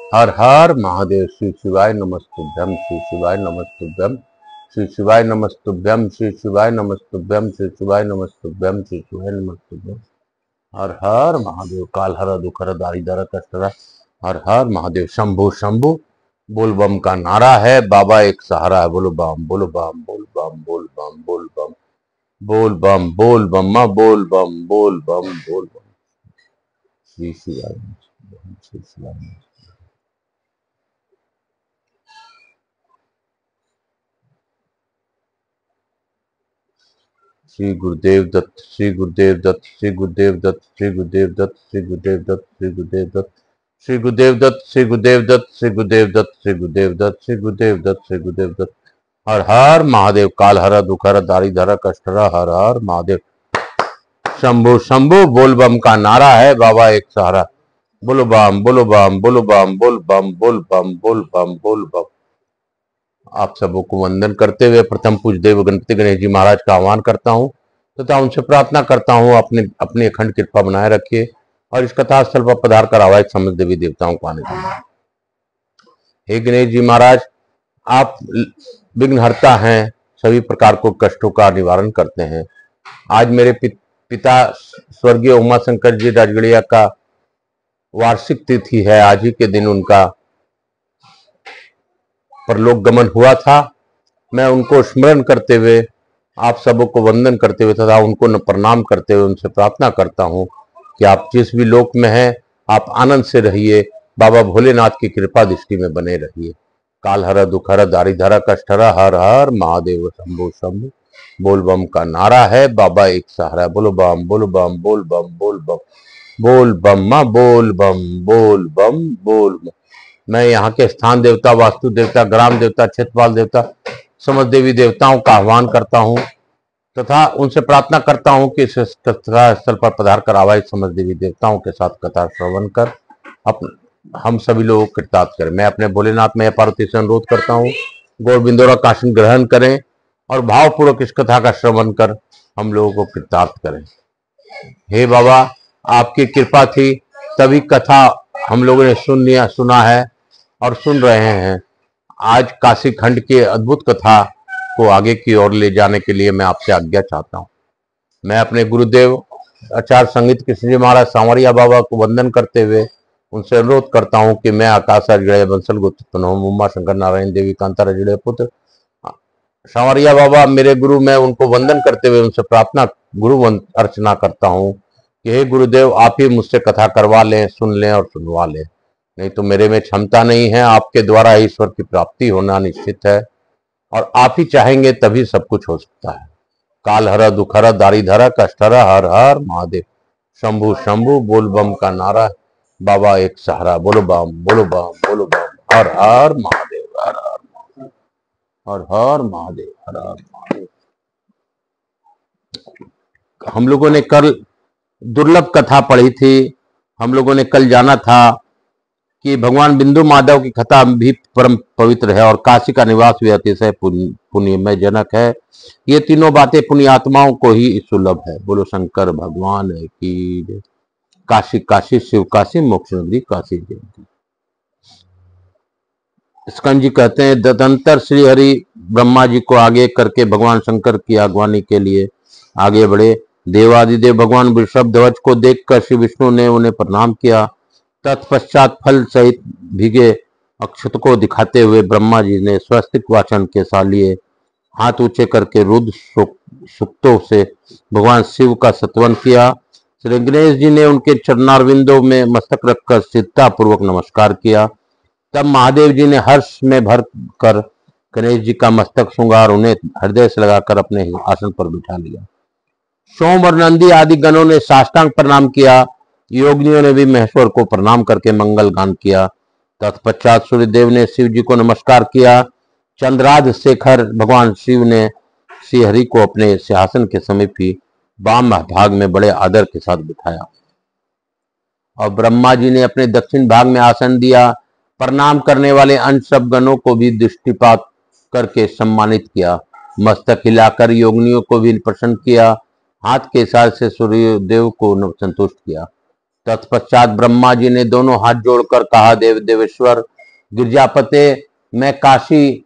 हर हर महादेव। श्री शिवाय नमस्तुभ्यम, श्री शिवाय नमस्तुभ्यम, श्री शिवाय नमस्तुभ्यम, श्री शिवाय नमस्तुभ्यम, श्री शिवाय नमस्तुभ्यम, श्री शिवाय नमस्तुभ्यम। हर हर महादेव। काल हर दुखर दारिदर कष्टरा। हर हर महादेव। शंभु शंभु बोल बम का नारा है, बाबा एक सहारा है। बोलो बम, बोलो बम, बोल बम, बोल बम, बोल बम, बोल बम, बोल बम, बोल बम, बोल बम, बोल बम। श्री शिवाय नमस्तुभ्यम, श्री शिवाय नमस्तुभ्यम। श्री गुरुदेव दत्त, श्री गुरुदेव दत्त, श्री गुरुदेव दत्त, श्री गुरुदेव दत्त, श्री गुरुदेव दत्त, श्री गुरुदेव दत्त, श्री गुरुदेव दत्त, श्री गुरुदेव दत्त, श्री गुरुदेव दत्त, श्री गुरुदेव दत्त, श्री गुरुदेव दत्त, श्री गुरुदेव दत्त। हर हर महादेव। काल हर दुखर दारिधर कष्टरा। हर हर महादेव। शंभु शंभु बोल बम का नारा है, बाबा एक सहारा। बोलो बम, बोलो बम, बोलो बम, बोल बम, बोल बम, बोल बम, बोल बम। आप सबों को वंदन करते हुए प्रथम पूज्य देव गणपति गणेश जी महाराज का आह्वान करता हूं तथा उनसे प्रार्थना करता हूं अपनी अखंड कृपा बनाए रखिए और इस कथा स्थल पर पधार कर आवाज समझ देवी देवताओं को आने दीजिए। हे गणेश जी महाराज, आप विघ्नहर्ता हैं, सभी प्रकार को कष्टों का निवारण करते हैं। आज मेरे पिता स्वर्गीय उमा शंकर जी राजगढ़िया का वार्षिक तिथि है। आज ही के दिन उनका परलोक गमन हुआ था। मैं उनको स्मरण करते हुए, आप सबों को वंदन करते हुए तथा उनको प्रणाम करते हुए उनसे प्रार्थना करता हूं कि आप जिस भी लोक में हैं, आप आनंद से रहिए, बाबा भोलेनाथ की कृपा दृष्टि में बने रहिए। काल हर दुखर दारिधर कष्टहर। हर हर महादेव। शंभु शंभु बोल बम का नारा है, बाबा एक सहारा। बोलो बम, बोलो बम, बोल बम, बोल बम, बोल बम, बोल बम, बोल बम, बोल बम। मैं यहाँ के स्थान देवता, वास्तु देवता, ग्राम देवता, क्षेत्रपाल देवता, समस्त देवी देवताओं का आह्वान करता हूँ तथा उनसे प्रार्थना करता हूँ कि इस कथा स्थल पर पधार कर आवाज समस्त देवी देवताओं के साथ कथा श्रवण कर हम सभी लोग कृतार्थ करें। मैं अपने भोलेनाथ में पार्वती से अनुरोध करता हूँ, गौरबिंदोरा का आसन ग्रहण करें और भावपूर्वक इस कथा का श्रवण कर हम लोगों को कृतार्थ करें। हे बाबा, आपकी कृपा थी तभी कथा हम लोगों ने सुना है और सुन रहे हैं। आज काशी खंड की अद्भुत कथा को आगे की ओर ले जाने के लिए मैं आपसे आज्ञा चाहता हूँ। मैं अपने गुरुदेव आचार्य संगीत कृष्ण जी महाराज सांवरिया बाबा को वंदन करते हुए उनसे अनुरोध करता हूँ कि मैं आकाश राजगढ़ बंसल गुप्त उमा शंकर नारायण देवी कांता राजगढ़ पुत्र सांवरिया बाबा मेरे गुरु, मैं उनको वंदन करते हुए उनसे प्रार्थना गुरु अर्चना करता हूँ कि हे गुरुदेव, आप ही मुझसे कथा करवा लें, सुन लें और सुनवा लें। नहीं तो मेरे में क्षमता नहीं है। आपके द्वारा ईश्वर की प्राप्ति होना निश्चित है और आप ही चाहेंगे तभी सब कुछ हो सकता है। काल हर दुखर दारिधर कष्टहर। हर हर महादेव। शंभु शंभु बोल बम का नारा, बाबा एक सहारा। बोलो बम, बोलो बम, बोलो बम। हर हर महादेव। हर हर महादेव। हर हर महादेव। हर हर महादेव। हम लोगों ने कल दुर्लभ कथा पढ़ी थी। हम लोगों ने कल जाना था कि भगवान बिंदु माधव की कथा भी परम पवित्र है और काशी का निवास भी अतिशय पुण्यमय जनक है। ये तीनों बातें पुण्यात्माओं को ही सुलभ है। बोलो शंकर भगवान की। काशी काशी शिव काशी, मोक्ष नगरी काशी जयंती। स्कंद जी कहते हैं, तदंतर श्री हरि ब्रह्मा जी को आगे करके भगवान शंकर की अगवानी के लिए आगे बढ़े। देवादिदेव भगवान वृषभ ध्वज को देखकर श्री विष्णु ने उन्हें प्रणाम किया। तत्पश्चात फल सहित भीगे अक्षत को दिखाते हुए ब्रह्मा जी ने स्वस्तिक वाचन के साथ लिए हाथ ऊंचे करके रुद्र सूक्तों से भगवान शिव का स्तवन किया। श्री गणेश जी ने उनके चरणारविंदों में मस्तक रखकर सिद्धता पूर्वक नमस्कार किया। तब महादेव जी ने हर्ष में भर कर गणेश जी का मस्तक श्रृंगार उन्हें हृदय से लगाकर अपने आसन पर बिठा लिया। सोम और नंदी आदि गणों ने साष्टांग प्रणाम किया। योगिनियों ने भी महेश्वर को प्रणाम करके मंगल गान किया। तत्पश्चात सूर्यदेव ने शिव जी को नमस्कार किया। चंद्राध शेखर भगवान शिव ने श्री हरि को अपने सिंहासन के समीप ही वाम भाग में बड़े आदर के साथ बिठाया और ब्रह्मा जी ने अपने दक्षिण भाग में आसन दिया। प्रणाम करने वाले अन्य सब गणों को भी दृष्टिपात करके सम्मानित किया। मस्तक हिलाकर योगिनियों को भी प्रसन्न किया। हाथ के इशारे से सूर्यदेव को संतुष्ट किया। तत्पश्चात ब्रह्मा जी ने दोनों हाथ जोड़कर कहा, देव देवेश्वर गिरजापते, मैं काशी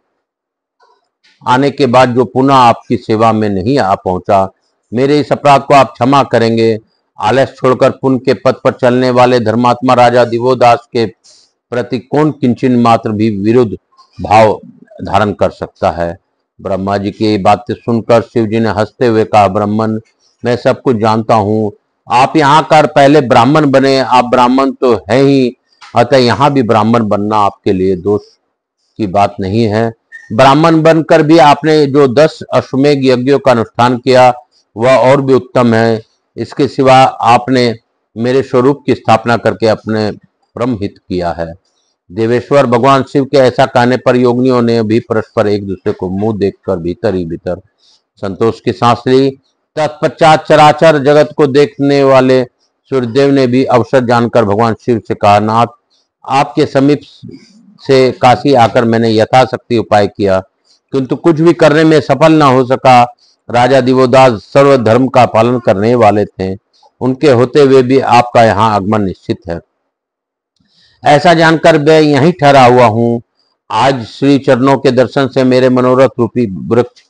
आने के बाद जो पुनः आपकी सेवा में नहीं आ पहुंचा, मेरे इस अपराध को आप क्षमा करेंगे। आलस छोड़कर पुण्य के पथ पर चलने वाले धर्मात्मा राजा दिवोदास के प्रति कौन किंचन मात्र भी विरुद्ध भाव धारण कर सकता है। ब्रह्मा जी की बातें सुनकर शिव जी ने हंसते हुए कहा, ब्राह्मण, मैं सब कुछ जानता हूँ। आप यहाँ कर पहले ब्राह्मण बने, आप ब्राह्मण तो है ही, अतः यहाँ भी ब्राह्मण बनना आपके लिए दोष की बात नहीं है। ब्राह्मण बनकर भी आपने जो 10 अश्वमेध यज्ञों का अनुष्ठान किया वह और भी उत्तम है। इसके सिवा आपने मेरे स्वरूप की स्थापना करके अपने परम हित किया है। देवेश्वर भगवान शिव के ऐसा कहने पर योगिनियों ने भी परस्पर एक दूसरे को मुंह देखकर भीतर ही भीतर संतोष की सांस ली। तत्पश्चात चराचर जगत को देखने वाले सूर्यदेव ने भी अवसर जानकर भगवान शिव से कहा, नाथ, आपके समीप से काशी आकर मैंने यथाशक्ति उपाय किया, किंतु कुछ भी करने में सफल न हो सका। राजा दिवोदास सर्वधर्म का पालन करने वाले थे, उनके होते हुए भी आपका यहाँ आगमन निश्चित है। ऐसा जानकर मैं यहीं ठहरा हुआ हूँ। आज श्री चरणों के दर्शन से मेरे मनोरथ रूपी वृक्ष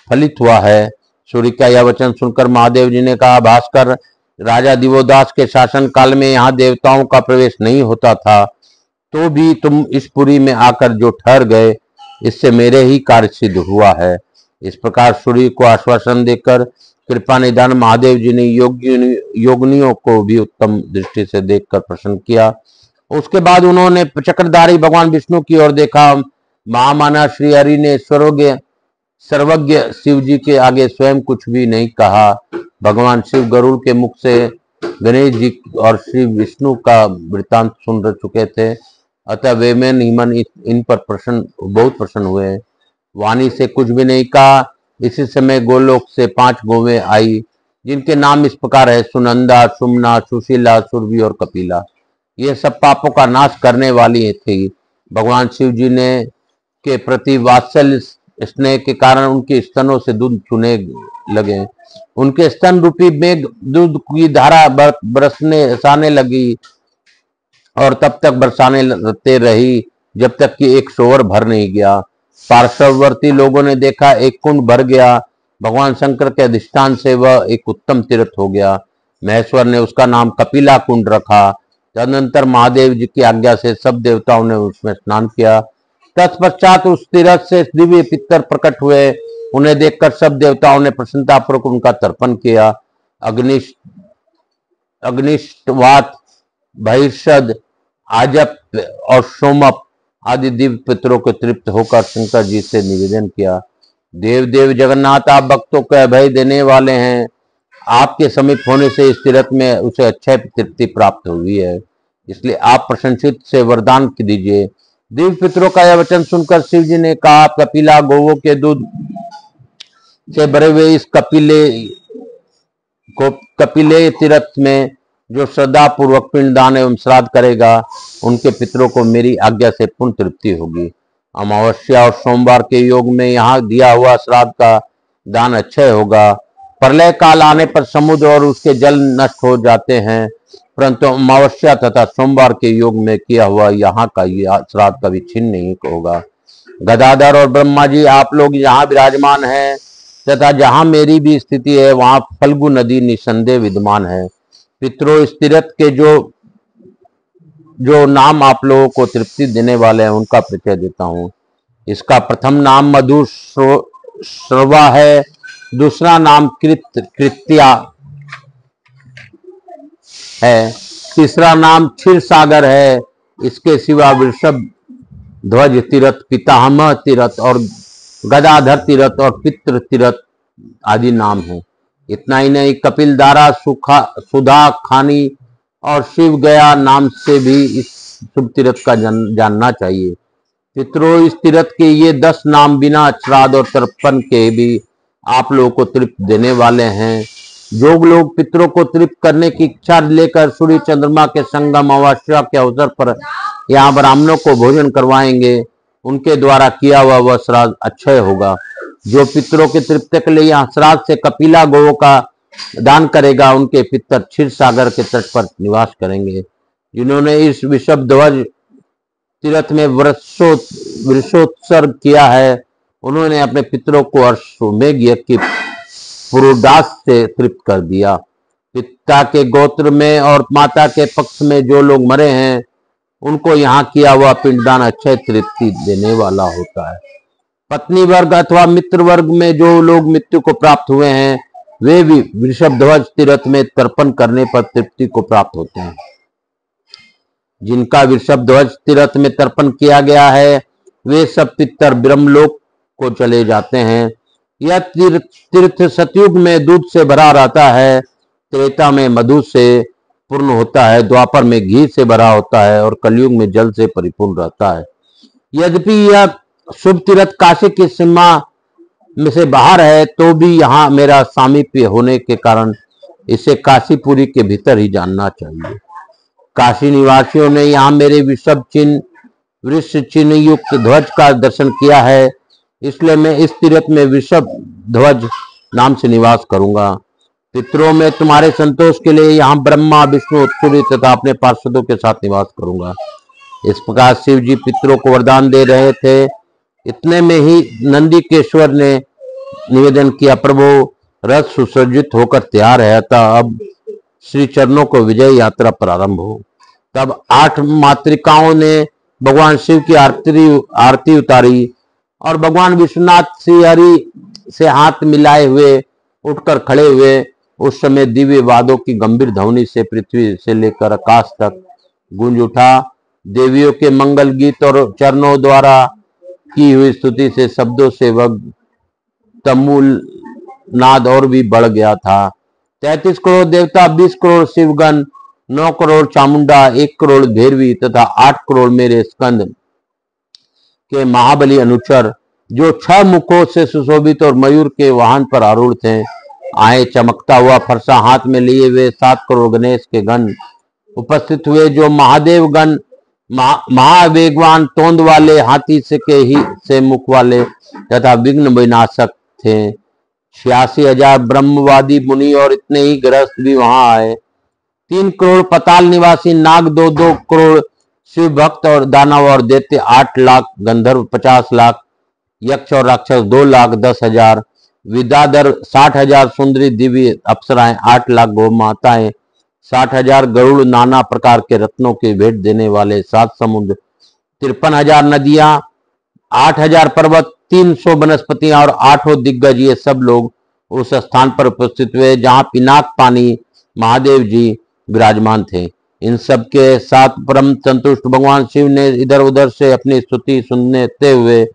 फलित हुआ है। सूर्य का यह वचन सुनकर महादेव जी ने कहा, भास्कर, राजा दिवोदास के शासन काल में यहाँ देवताओं का प्रवेश नहीं होता था, तो भी तुम इस पुरी में आकर जो ठहर गए, इससे मेरे ही कार्य सिद्ध हुआ है। इस प्रकार सूर्य को आश्वासन देकर कृपा निदान महादेव जी ने योगिनियों को भी उत्तम दृष्टि से देखकर प्रसन्न किया। उसके बाद उन्होंने चक्रधारी भगवान विष्णु की ओर देखा। महामाना श्री हरि ने सर्वज्ञ शिव जी के आगे स्वयं कुछ भी नहीं कहा। भगवान शिव गरुड़ के मुख से गणेश जी और श्री विष्णु का वृत्तांत सुन चुके थे, अतः वे में निमन इन पर बहुत प्रसन्न हुए। वाणी से कुछ भी नहीं कहा। इसी समय गोलोक से 5 गौवें आई, जिनके नाम इस प्रकार है, सुनंदा, सुमना, सुशीला, सुरभि और कपिला। ये सब पापों का नाश करने वाली थी। भगवान शिव जी ने के प्रति वात्सल्य स्नेह के कारण उनके स्तनों से दूध चूने लगे। उनके स्तन रूपी मेघ दूध की धारा बरसाने लगी और तब तक बरसाने रही जब तक कि एक सोवर भर नहीं गया। पार्श्ववर्ती लोगों ने देखा एक कुंड भर गया। भगवान शंकर के अधिष्ठान से वह एक उत्तम तीर्थ हो गया। महेश्वर ने उसका नाम कपिला कुंड रखा। तदनंतर महादेव जी की आज्ञा से सब देवताओं ने उसमें स्नान किया। तत्पश्चात उस तीर्थ से दिव्य पितर प्रकट हुए। उन्हें देखकर सब देवताओं ने प्रसन्नतापूर्वक उनका तर्पण किया। अग्निष्टवात, बहिर्षद, आजप और सोमप आदि दिव्य पितरों को तृप्त होकर शंकर जी से निवेदन किया, देव देव जगन्नाथ, आप भक्तों को अभय देने वाले हैं। आपके समीप होने से इस तीर्थ में उसे अक्षय तृप्ति प्राप्त हुई है, इसलिए आप प्रशंसित से वरदान दीजिए। दिव्य पितरों का यह वचन सुनकर शिव जी ने कहा, कपिला गोवों के दूध से भरे हुए इस कपिले तीर्थ में जो श्रद्धा पूर्वक पिंडदान एवं श्राद्ध करेगा, उनके पितरों को मेरी आज्ञा से पूर्ण तृप्ति होगी। अमावस्या और सोमवार के योग में यहाँ दिया हुआ श्राद्ध का दान अक्षय होगा। प्रलय काल आने पर समुद्र और उसके जल नष्ट हो जाते हैं, परंतु अमावस्या तथा सोमवार के योग में किया हुआ यहाँ का श्राद्ध कभी छिन्न नहीं होगा। गदाधर और ब्रह्मा जी, आप लोग यहाँ विराजमान हैं तथा जहाँ मेरी भी स्थिति है वहाँ फल्गु नदी निसंदेह विद्यमान है। पितरों, इस तीर्थ के जो नाम आप लोगों को तृप्ति देने वाले हैं उनका परिचय देता हूँ। इसका प्रथम नाम मधु श्रवा है, दूसरा नाम कृत्या है, तीसरा नाम क्षीर सागर है। इसके सिवा वृषभ ध्वज तीर्थ, पितामह तीर्थ और गदाधर तीर्थ और पितृ तीर्थ आदि नाम है। इतना ही नहीं, कपिलधारा, सुधा खानी और शिव गया नाम से भी इस शुभ तीर्थ का जानना चाहिए। पितरों, इस तीर्थ के ये 10 नाम बिना श्राद्ध और तर्पण के भी आप लोगों को तृप्त देने वाले हैं। जो लोग पितरों को तृप्त करने की इच्छा लेकर सूर्य चंद्रमा के संगम अमावस्या के अवसर पर यहाँ ब्राह्मणों को भोजन करवाएंगे, उनके द्वारा किया हुआ वह श्राद्ध अक्षय होगा। जो पितरों के तृप्ति के लिए यहाँ श्राद्ध से कपिला गोवों का दान करेगा उनके पितर क्षीर सागर के तट पर निवास करेंगे। जिन्होंने इस विषभ ध्वज तीर्थ में वृषोत्सर्ग किया है, उन्होंने अपने पितरों को अश्वमेघ यज्ञ की पुरोडास से तृप्त कर दिया। पिता के गोत्र में और माता के पक्ष में जो लोग मरे हैं, उनको यहाँ किया हुआ पिंडदान अक्षय तृप्ति देने वाला होता है। पत्नी वर्ग अथवा मित्र वर्ग में जो लोग मृत्यु को प्राप्त हुए हैं, वे भी वृषभ ध्वज तीर्थ में तर्पण करने पर तृप्ति को प्राप्त होते हैं। जिनका वृषभ ध्वज तीर्थ में तर्पण किया गया है, वे सब पितर ब्रह्मलोक को चले जाते हैं। यह तीर्थ सतयुग में दूध से भरा रहता है, त्रेता में मधु से पूर्ण होता है, द्वापर में घी से भरा होता है और कलयुग में जल से परिपूर्ण रहता है। यद्यपि यह शुभ तीर्थ काशी की सीमा में से बाहर है, तो भी यहाँ मेरा सामीप्य होने के कारण इसे काशीपुरी के भीतर ही जानना चाहिए। काशी निवासियों ने यहाँ मेरे विषभ चिन्ह वृक्ष चिन्ह युक्त ध्वज का दर्शन किया है, इसलिए मैं इस तीर्थ में वृषभ ध्वज नाम से निवास करूंगा। पितरों में तुम्हारे संतोष के लिए यहाँ ब्रह्मा विष्णु सूर्य तथा अपने पार्षदों के साथ निवास करूंगा। इस प्रकार शिव जी पितरों को वरदान दे रहे थे। इतने में ही नंदीकेश्वर ने निवेदन किया, प्रभु रथ सुसज्जित होकर तैयार है, अतः अब श्री चरणों को विजय यात्रा प्रारंभ हो। तब 8 मातृकाओं ने भगवान शिव की आरती उतारी और भगवान विश्वनाथ श्री हरि से हाथ मिलाए हुए उठकर खड़े हुए। उस समय दिव्य वादों की गंभीर ध्वनि से पृथ्वी से लेकर आकाश तक गूंज उठा। देवियों के मंगल गीत और चरणों द्वारा की हुई स्तुति से शब्दों से वह तमूल नाद और भी बढ़ गया था। 33 करोड़ देवता, 20 करोड़ शिवगण, 9 करोड़ चामुंडा, 1 करोड़ भैरवी तथा 8 करोड़ मेरे स्कंद के महाबली अनुचर, जो 6 मुखों से सुशोभित और मयूर के वाहन पर आरूढ़ थे, आए। चमकता हुआ फरसा हाथ में लिए हुए 7 करोड़ गणेश के गण उपस्थित हुए, जो महादेव गण महावेगवान तोंद वाले हाथी से मुख वाले तथा विघ्न विनाशक थे। 86,000 ब्रह्मवादी मुनि और इतने ही गृहस्थ भी वहां आए। 3 करोड़ पताल निवासी नाग, 2 करोड़ शिव भक्त और दानव और दैत्य, 8 लाख गंधर्व, 50 लाख यक्ष और राक्षस, 2,10,000 विद्याधर, 60,000 सुंदरी दिव्य अप्सराएं, 8 लाख गौ माताएं, 60,000 गरुड़, नाना प्रकार के रत्नों की भेंट देने वाले 7 समुद्र, 53,000 नदियां, 8,000 पर्वत, 300 वनस्पतियां और 8 दिग्गज, ये सब लोग उस स्थान पर उपस्थित हुए जहां पिनाक पानी महादेव जी विराजमान थे। इन सब के साथ परम संतुष्ट भगवान शिव ने इधर उधर से अपनी स्तुति सुनते हुए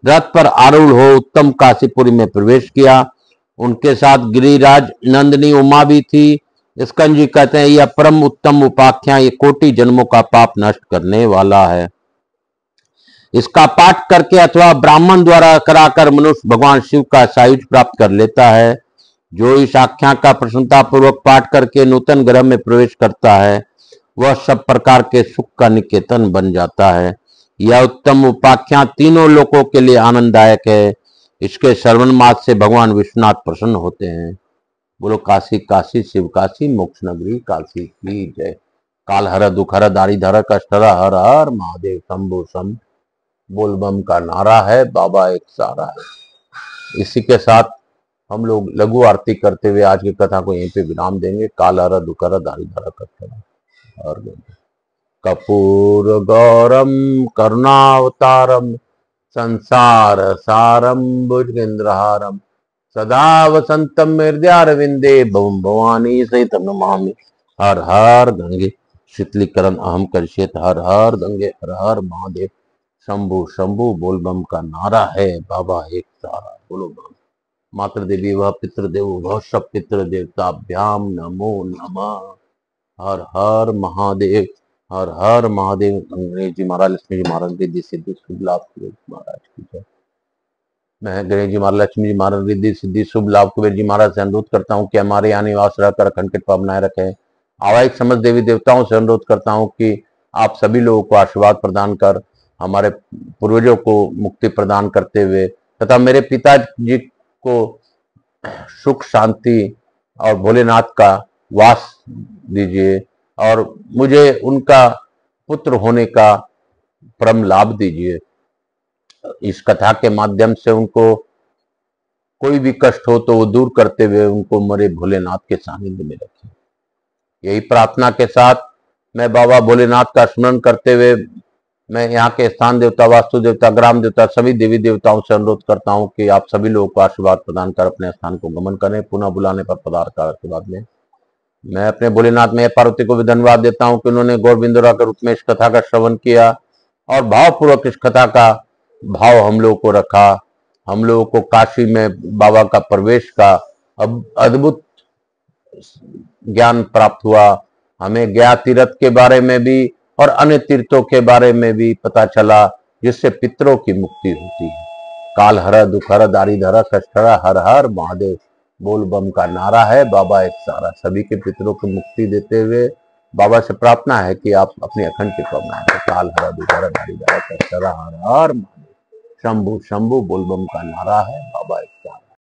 रथ पर आरूढ़ हो उत्तम काशीपुरी में प्रवेश किया। उनके साथ गिरिराज नंदिनी उमा भी थी। स्कंद जी कहते हैं, यह परम उत्तम उपाख्यान ये कोटि जन्मों का पाप नष्ट करने वाला है। इसका पाठ करके अथवा ब्राह्मण द्वारा कराकर मनुष्य भगवान शिव का सायुज्य प्राप्त कर लेता है। जो इस आख्यान का प्रसन्नता पूर्वक पाठ करके नूतन ग्रह में प्रवेश करता है, वह सब प्रकार के सुख का निकेतन बन जाता है। यह उत्तम उपाख्यान तीनों लोकों के लिए आनंददायक है। इसके श्रवण मात्र से भगवान विश्वनाथ प्रसन्न होते हैं। बोलो काशी काशी शिव काशी मोक्ष नगरी काशी की जय। काल हर दुख हर दारी धर कष्ट हर, हर हर महादेव शंभु शंभ। बोलबम का नारा है, बाबा एक सारा है। इसी के साथ हम लोग लघु आरती करते हुए आज की कथा को यहीं पे विराम देंगे। काल हर दुख हर दारी धर कष्ट हर और कपूर गौरम करुणावतारम संसार सारम भुजगेंद्रहारम सदा वसंतम हृदयारविंदे भवम भवानी सहित नमामि। हर हर गंगे शीतलीकरण अहम करिष्येत। हर हर गंगे हर हर महादेव शंभु शंभु। बोलबम का नारा है, बाबा एक सारा। बोलो बम। मातृ देवी वह पितृदेव वह सब पितृ देवताभ्याम नमो नमः। हर हर महादेव हर हर महादेव। गणेश जी महाराज लक्ष्मी जी महाराज रिद्धि सिद्धि शुभ लाभ महाराज की जय। मैं गणेश जी महाराज लक्ष्मी जी महाराज रिद्धि सिद्धि शुभ लाभ कुबेर जी महाराज से अनुरोध करता हूँ कि हमारे यहाँ निवास रहकर अखंड कृपा बनाए रखें। आवाहिक समस्त देवी देवताओं से अनुरोध करता हूँ कि आप सभी लोगों को आशीर्वाद प्रदान कर हमारे पूर्वजों को मुक्ति प्रदान करते हुए तथा मेरे पिताजी को सुख शांति और भोलेनाथ का वास दीजिए और मुझे उनका पुत्र होने का परम लाभ दीजिए। इस कथा के माध्यम से उनको कोई भी कष्ट हो तो वो दूर करते हुए उनको मरे भोलेनाथ के सानिध्य में रखिए। यही प्रार्थना के साथ मैं बाबा भोलेनाथ का स्मरण करते हुए मैं यहाँ के स्थान देवता, वास्तु देवता, ग्राम देवता, सभी देवी देवताओं से अनुरोध करता हूँ कि आप सभी लोगों को आशीर्वाद प्रदान कर अपने स्थान को गमन करें। पुनः बुलाने पर पधार कर आशीर्वाद लें। मैं अपने भोलेनाथ में पार्वती को भी धन्यवाद देता हूँ कि उन्होंने गौरबिंदुरा के रूप में इस कथा का श्रवण किया और भावपूर्वक इस कथा का भाव हम लोगों को रखा। हम लोगों को काशी में बाबा का प्रवेश का अद्भुत ज्ञान प्राप्त हुआ। हमें गया तीर्थ के बारे में भी और अन्य तीर्थों के बारे में भी पता चला, जिससे पितरों की मुक्ति होती है। काल हर दुख हर दारिद्र कष्ट हर हर महादेव बोल बम का नारा है बाबा एक सारा। सभी के पितरों को मुक्ति देते हुए बाबा से प्रार्थना है कि आप अपनी अखंड कृपा बनाएं। काल हर दुख हर दारिद्र कष्ट हर हर महादेव शंभु शंभु बोल बम का नारा है बाबा एक सारा।